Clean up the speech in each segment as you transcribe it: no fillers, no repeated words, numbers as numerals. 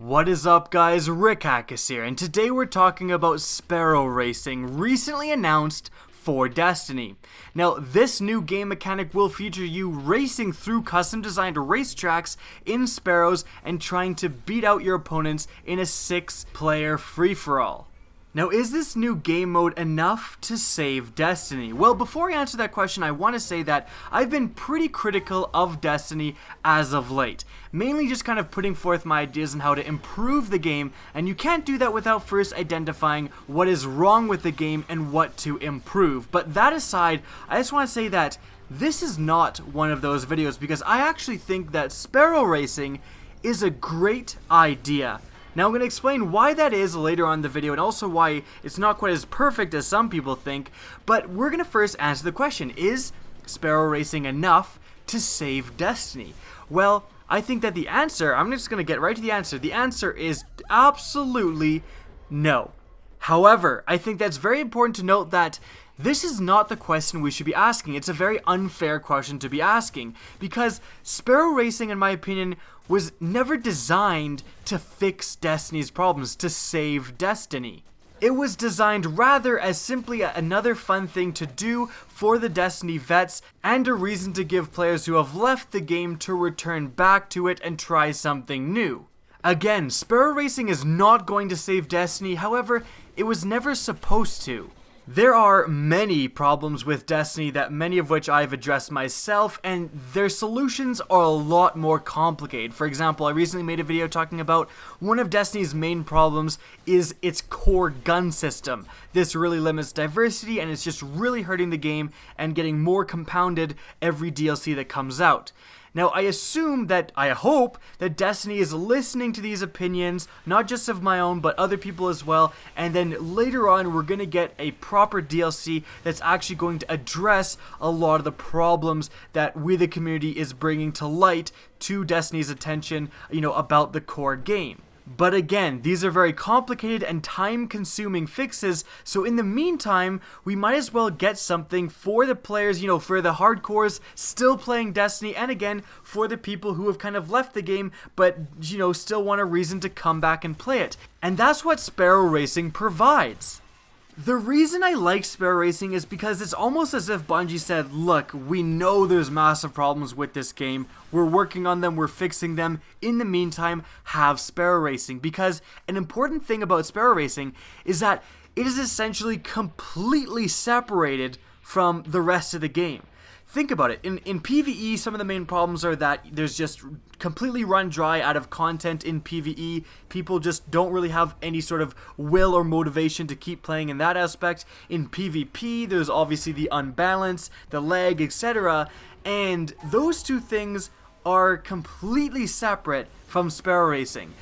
What is up, guys? Rick Hackus here, and today we're talking about Sparrow Racing, recently announced for Destiny. Now, this new game mechanic will feature you racing through custom-designed racetracks in Sparrows and trying to beat out your opponents in a 6-player free-for-all. Now, is this new game mode enough to save Destiny? Well, before I answer that question, I want to say that I've been pretty critical of Destiny as of late. Mainly just kind of putting forth my ideas on how to improve the game, and you can't do that without first identifying what is wrong with the game and what to improve. But that aside, I just want to say that this is not one of those videos because I actually think that Sparrow Racing is a great idea. Now I'm going to explain why that is later on in the video and also why it's not quite as perfect as some people think, but we're going to first answer the question, is Sparrow Racing enough to save Destiny? Well, I think that the answer, I'm just going to get right to the answer is absolutely no. However, I think that's very important to note that this is not the question we should be asking. It's a very unfair question to be asking because Sparrow Racing, in my opinion, was never designed to fix Destiny's problems, to save Destiny. It was designed rather as simply another fun thing to do for the Destiny vets and a reason to give players who have left the game to return back to it and try something new. Again, Sparrow Racing is not going to save Destiny, however, it was never supposed to. There are many problems with Destiny that many of which I've addressed myself, and their solutions are a lot more complicated. For example, I recently made a video talking about one of Destiny's main problems is its core gun system. This really limits diversity and it's just really hurting the game and getting more compounded every DLC that comes out. Now, I hope that Destiny is listening to these opinions, not just of my own, but other people as well, and then later on we're going to get a proper DLC that's actually going to address a lot of the problems that we, the community, is bringing to light to Destiny's attention, about the core game. But again, these are very complicated and time-consuming fixes, so in the meantime, we might as well get something for the players, for the hardcores still playing Destiny, and again, for the people who have kind of left the game, but, still want a reason to come back and play it. And that's what Sparrow Racing provides. The reason I like Sparrow Racing is because it's almost as if Bungie said, look, we know there's massive problems with this game, we're working on them, we're fixing them, in the meantime, have Sparrow Racing. Because an important thing about Sparrow Racing is that it is essentially completely separated from the rest of the game. Think about it. In PvE, some of the main problems are that there's just completely run dry out of content in PvE. People just don't really have any sort of will or motivation to keep playing in that aspect. In PvP, there's obviously the unbalance, the lag, etc. And those two things are completely separate from Sparrow Racing.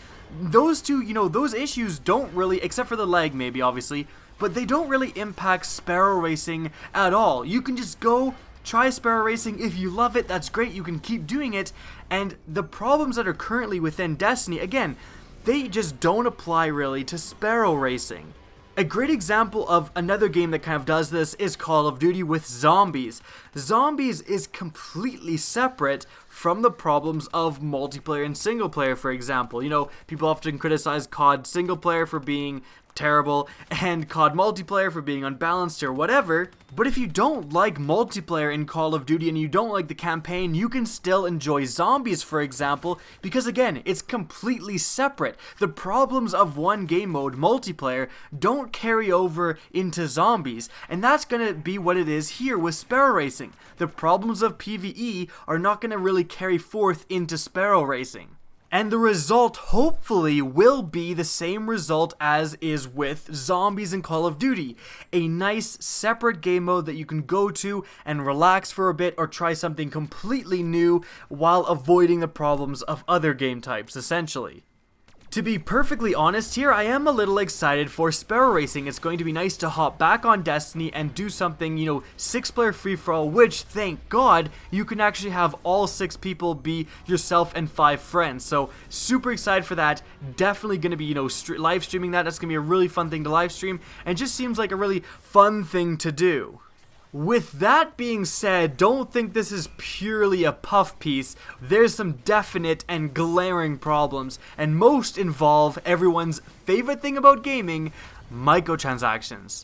Those two, those issues don't really, except for the lag maybe, obviously, but they don't really impact Sparrow Racing at all. You can just go try Sparrow Racing. If you love it, that's great, you can keep doing it, and the problems that are currently within Destiny, again, they just don't apply really to Sparrow Racing. A great example of another game that kind of does this is Call of Duty with zombies. Zombies is completely separate from the problems of multiplayer and single player, for example. People often criticize COD single player for being terrible and COD multiplayer for being unbalanced or whatever, but if you don't like multiplayer in Call of Duty and you don't like the campaign, you can still enjoy zombies, for example, because again, it's completely separate. The problems of one game mode, multiplayer, don't carry over into zombies, and that's gonna be what it is here with Sparrow Racing. The problems of PvE are not gonna really carry forth into Sparrow Racing. And the result, hopefully, will be the same result as is with zombies in Call of Duty. A nice, separate game mode that you can go to and relax for a bit or try something completely new while avoiding the problems of other game types, essentially. To be perfectly honest here, I am a little excited for Sparrow Racing. It's going to be nice to hop back on Destiny and do something, 6-player free-for-all, which, thank God, you can actually have all 6 people be yourself and 5 friends. So, super excited for that. Definitely going to be, live streaming that. That's going to be a really fun thing to live stream, and it just seems like a really fun thing to do. With that being said, don't think this is purely a puff piece. There's some definite and glaring problems, and most involve everyone's favorite thing about gaming, microtransactions.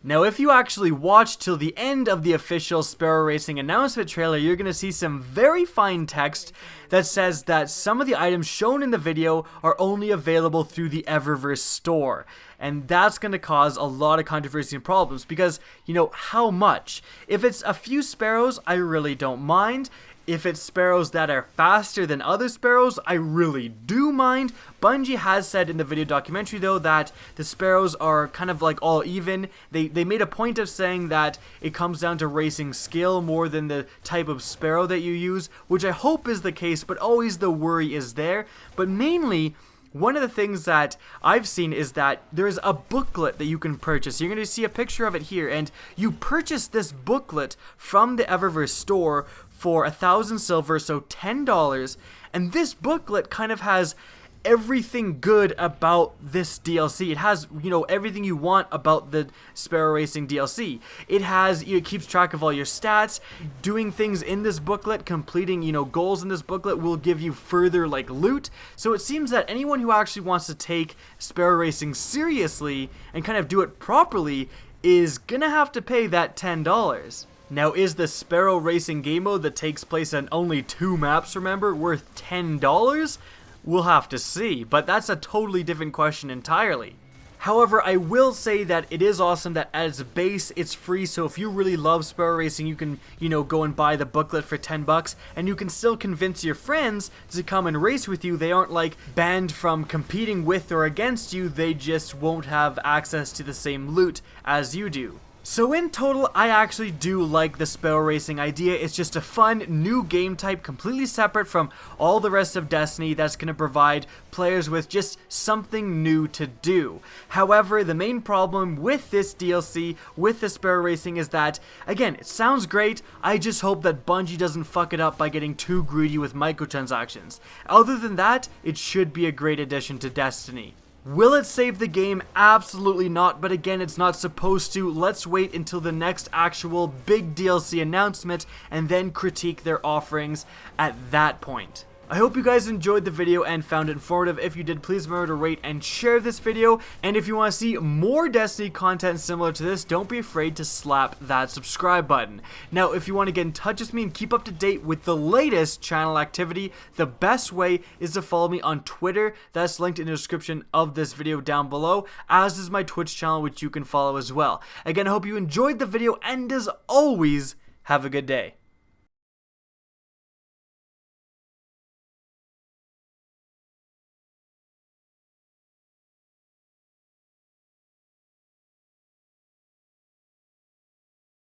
Now, if you actually watch till the end of the official Sparrow Racing announcement trailer, you're going to see some very fine text that says that some of the items shown in the video are only available through the Eververse store. And that's going to cause a lot of controversy and problems because, you know, how much? If it's a few sparrows, I really don't mind. If it's sparrows that are faster than other sparrows, I really do mind. Bungie has said in the video documentary though that the sparrows are kind of like all even. They made a point of saying that it comes down to racing skill more than the type of sparrow that you use, which I hope is the case, but always the worry is there. But mainly, one of the things that I've seen is that there's a booklet that you can purchase. You're going to see a picture of it here, and you purchase this booklet from the Eververse store for 1,000 silver, so $10, and this booklet kind of has everything good about this DLC. It has, you know, everything you want about the Sparrow Racing DLC. It keeps track of all your stats. Doing things in this booklet, completing, you know, goals in this booklet will give you further, like, loot. So it seems that anyone who actually wants to take Sparrow Racing seriously and kind of do it properly is gonna have to pay that $10. Now, is the Sparrow Racing game mode that takes place on only 2 maps, remember, worth $10? We'll have to see, but that's a totally different question entirely. However, I will say that it is awesome that at its base, it's free, so if you really love Sparrow Racing, you can, you know, go and buy the booklet for $10, and you can still convince your friends to come and race with you. They aren't, like, banned from competing with or against you, they just won't have access to the same loot as you do. So in total, I actually do like the Sparrow Racing idea. It's just a fun new game type completely separate from all the rest of Destiny that's going to provide players with just something new to do. However, the main problem with this DLC, with the Sparrow Racing, is that, again, it sounds great, I just hope that Bungie doesn't fuck it up by getting too greedy with microtransactions. Other than that, it should be a great addition to Destiny. Will it save the game? Absolutely not, but again, it's not supposed to. Let's wait until the next actual big DLC announcement and then critique their offerings at that point. I hope you guys enjoyed the video and found it informative. If you did, please remember to rate and share this video. And if you want to see more Destiny content similar to this, don't be afraid to slap that subscribe button. Now, if you want to get in touch with me and keep up to date with the latest channel activity, the best way is to follow me on Twitter. That's linked in the description of this video down below, as is my Twitch channel, which you can follow as well. Again, I hope you enjoyed the video, and as always, have a good day.